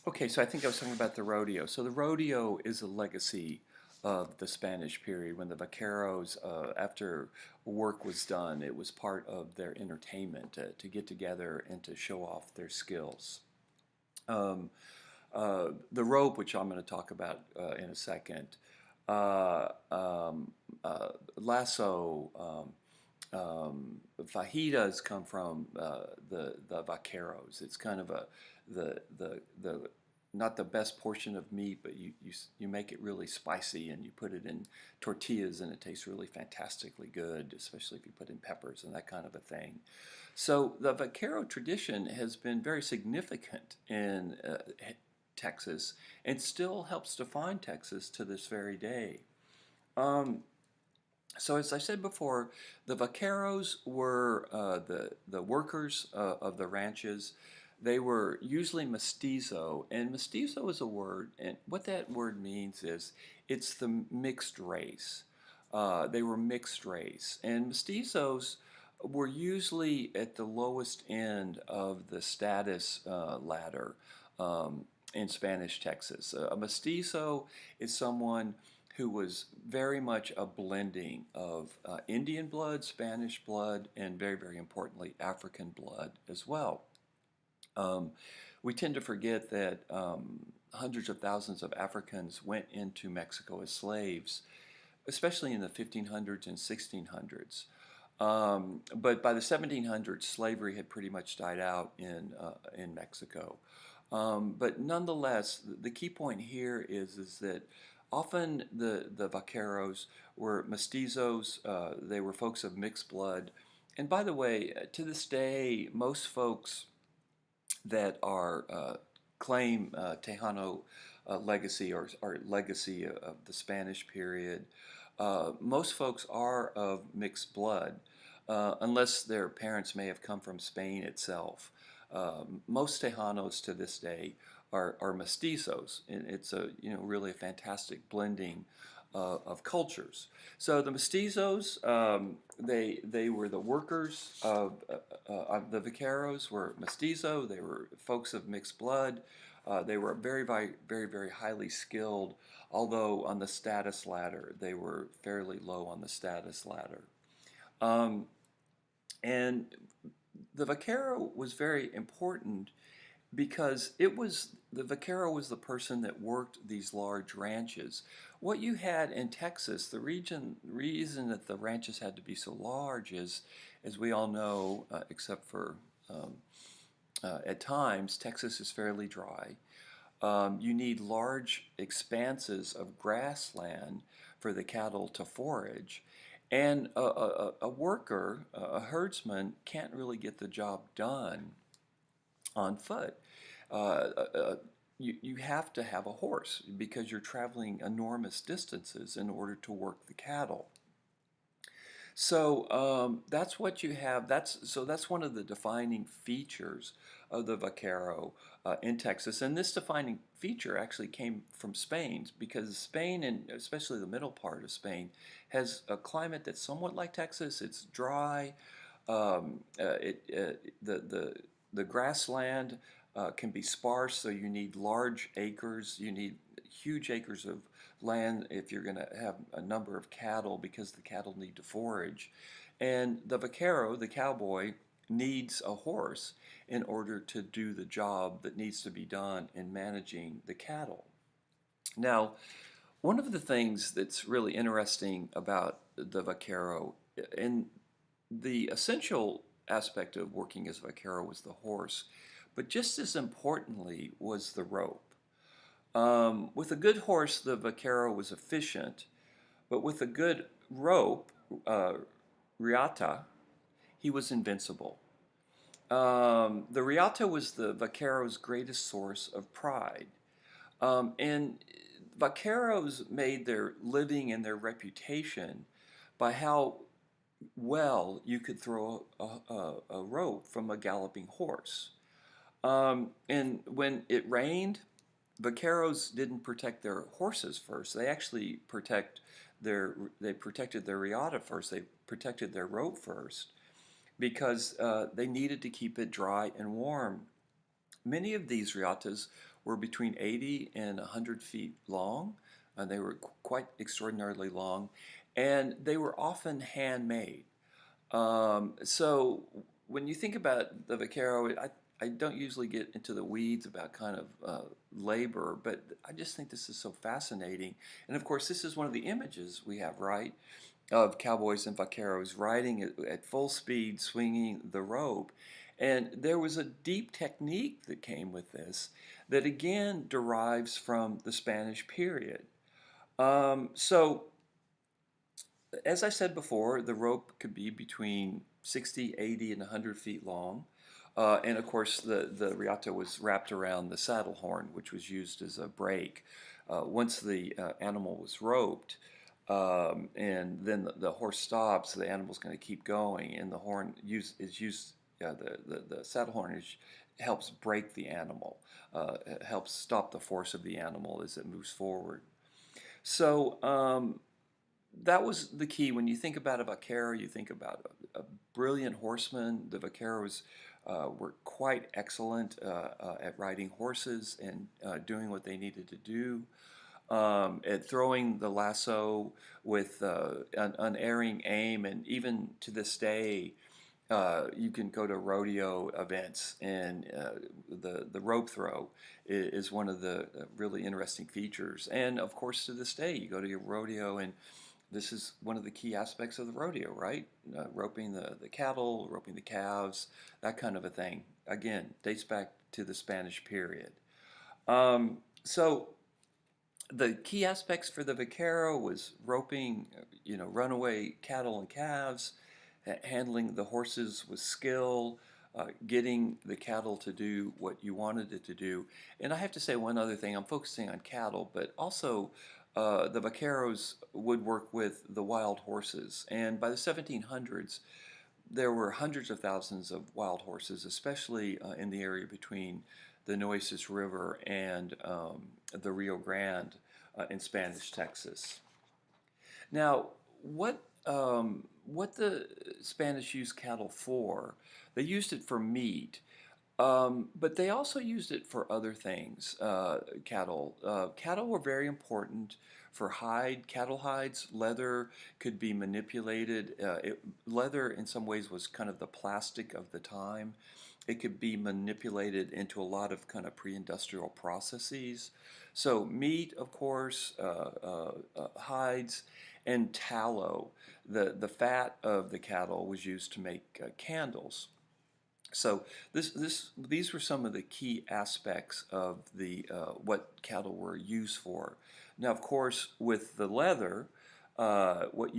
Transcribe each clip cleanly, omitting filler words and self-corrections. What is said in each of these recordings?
Okay, so I think I was talking about the rodeo. So the rodeo is a legacy of the Spanish period when the vaqueros, after work was done, it was part of their entertainment to get together and to show off their skills. Um, the rope, which I'm going to talk about in a second, uh, um, lasso, fajitas come from the vaqueros. It's kind of the not the best portion of meat, but you make it really spicy and you put it in tortillas and it tastes really fantastically good, especially if you put in peppers and that kind of a thing. So the vaquero tradition has been very significant in Texas and still helps define Texas to this very day. Um, so as I said before, the vaqueros were the workers of the ranches. They were usually mestizo, and mestizo is a word, and what that word means is it's the mixed race. They were mixed race, and mestizos were usually at the lowest end of the status ladder in Spanish Texas. A mestizo is someone who was very much a blending of Indian blood, Spanish blood, and very, very importantly, African blood as well. Um, we tend to forget that hundreds of thousands of Africans went into Mexico as slaves, especially in the 1500s and 1600s. But by the 1700s, slavery had pretty much died out in Mexico. But nonetheless, the key point here is that often the vaqueros were mestizos. They were folks of mixed blood. And by the way, to this day, most folks that are claim Tejano legacy or legacy of the Spanish period, most folks are of mixed blood, unless their parents may have come from Spain itself. Most Tejanos to this day are mestizos, and it's a really a fantastic blending of cultures. So the mestizos, they were the workers of the vaqueros were mestizo. They were folks of mixed blood. They were very, very, very, very highly skilled, although on the status ladder, they were fairly low on the status ladder. Um, and the vaquero was very important because the vaquero was the person that worked these large ranches. What you had in Texas, the reason that the ranches had to be so large is, as we all know, except for um, at times, Texas is fairly dry. You need large expanses of grassland for the cattle to forage. And a worker, a herdsman, can't really get the job done on foot. You have to have a horse because you're traveling enormous distances in order to work the cattle. So that's what you have. That's one of the defining features of the vaquero in Texas. And this defining feature actually came from Spain because Spain, and especially the middle part of Spain, has a climate that's somewhat like Texas. It's dry. The grassland can be sparse, so you need large acres. You need huge acres of land if you're going to have a number of cattle because the cattle need to forage. And the vaquero, the cowboy, needs a horse in order to do the job that needs to be done in managing the cattle. Now, one of the things that's really interesting about the vaquero, and the essential aspect of working as a vaquero was the horse, but just as importantly was the rope. With a good horse, the vaquero was efficient, but with a good rope, riata, he was invincible. The riata was the vaquero's greatest source of pride. And vaqueros made their living and their reputation by how well you could throw a rope from a galloping horse. And when it rained, vaqueros didn't protect their horses first. They actually they protected their riata first. They protected their rope first because they needed to keep it dry and warm. Many of these riatas were between 80 and 100 feet long. They were quite extraordinarily long, and they were often handmade. So when you think about the vaquero, I don't usually get into the weeds about kind of labor, but I just think this is so fascinating. And of course, this is one of the images we have, right, of cowboys and vaqueros riding at full speed, swinging the rope. And there was a deep technique that came with this that again derives from the Spanish period. So as I said before, the rope could be between 60, 80, and 100 feet long. And of course, the riata was wrapped around the saddle horn, which was used as a brake. Once the animal was roped, and then the horse stops, the animal's going to keep going, and the horn is used. The saddle horn helps brake the animal, it helps stop the force of the animal as it moves forward. So that was the key. When you think about a vaquero, you think about a brilliant horseman. The vaqueros were quite excellent at riding horses and doing what they needed to do. At throwing the lasso with an unerring aim, and even to this day, you can go to rodeo events, and the rope throw is one of the really interesting features. And of course, to this day, you go to your rodeo, and this is one of the key aspects of the rodeo, right? Roping the cattle, roping the calves, that kind of a thing. Again, dates back to the Spanish period. So the key aspects for the vaquero was roping, runaway cattle and calves, handling the horses with skill, getting the cattle to do what you wanted it to do. And I have to say one other thing. I'm focusing on cattle, but also the vaqueros would work with the wild horses. And by the 1700s, there were hundreds of thousands of wild horses, especially in the area between the Nueces River and the Rio Grande in Spanish Texas. Now, what the Spanish used cattle for? They used it for meat, but they also used it for other things. Cattle were very important for hide. Cattle hides, leather could be manipulated. Leather, in some ways, was kind of the plastic of the time. It could be manipulated into a lot of kind of pre-industrial processes. So meat, of course, hides, and tallow. The fat of the cattle was used to make candles. So these were some of the key aspects of the what cattle were used for. Now, of course, with the leather, what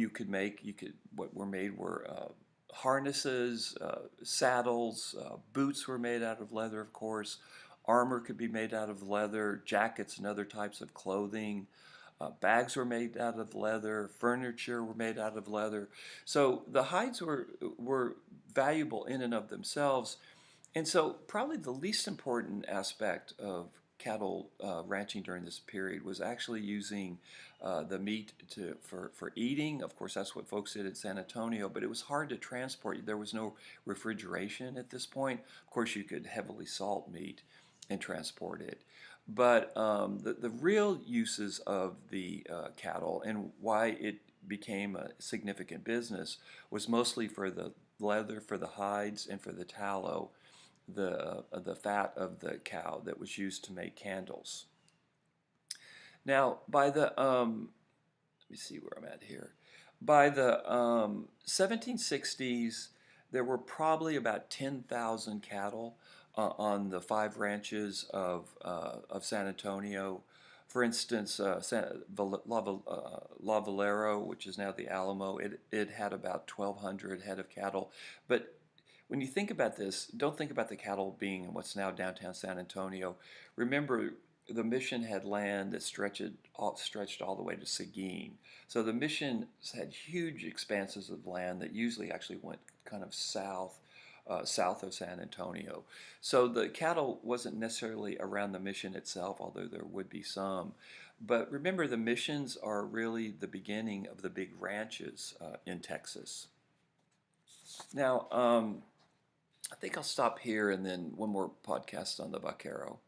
were made were harnesses, saddles, boots were made out of leather, of course. Armor could be made out of leather, jackets and other types of clothing. Bags were made out of leather, furniture were made out of leather. So the hides were valuable in and of themselves. And so probably the least important aspect of cattle ranching during this period was actually using the meat for eating. Of course, that's what folks did in San Antonio, but it was hard to transport. There was no refrigeration at this point. Of course, you could heavily salt meat and transport it. But the real uses of the cattle and why it became a significant business was mostly for the leather, for the hides, and for the tallow, the fat of the cow that was used to make candles. Now, by the let me see where I'm at here. By the 1760s, there were probably about 10,000 cattle on the 5 ranches of San Antonio. For instance, La Valero, which is now the Alamo, it had about 1,200 head of cattle. But when you think about this, don't think about the cattle being in what's now downtown San Antonio. Remember, the mission had land that stretched all the way to Seguin. So the mission had huge expanses of land that usually actually went kind of south of San Antonio. So the cattle wasn't necessarily around the mission itself, although there would be some. But remember, the missions are really the beginning of the big ranches in Texas. Now, I think I'll stop here and then one more podcast on the vaquero.